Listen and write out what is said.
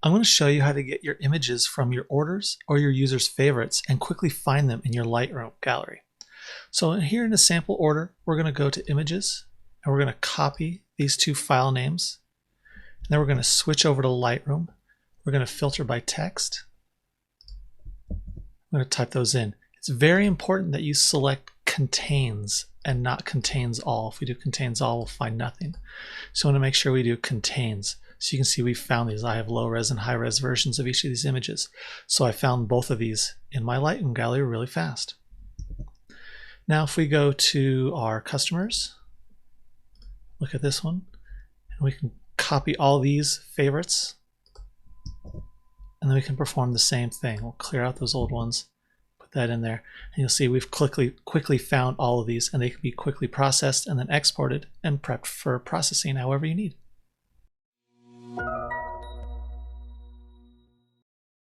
I'm going to show you how to get your images from your orders or your users' favorites and quickly find them in your Lightroom gallery. So here in a sample order, we're going to go to Images, and we're going to copy these two file names. And then we're going to switch over to Lightroom. We're going to filter by text. I'm going to type those in. It's very important that you select contains and not contains all. If we do contains all, we'll find nothing. So I want to make sure we do contains. So you can see we found these. I have low res and high res versions of each of these images. So I found both of these in my Lightroom gallery really fast. Now if we go to our customers, look at this one, and we can copy all these favorites, and then we can perform the same thing. We'll clear out those old ones, put that in there, and you'll see we've quickly found all of these, and they can be quickly processed and then exported and prepped for processing however you need.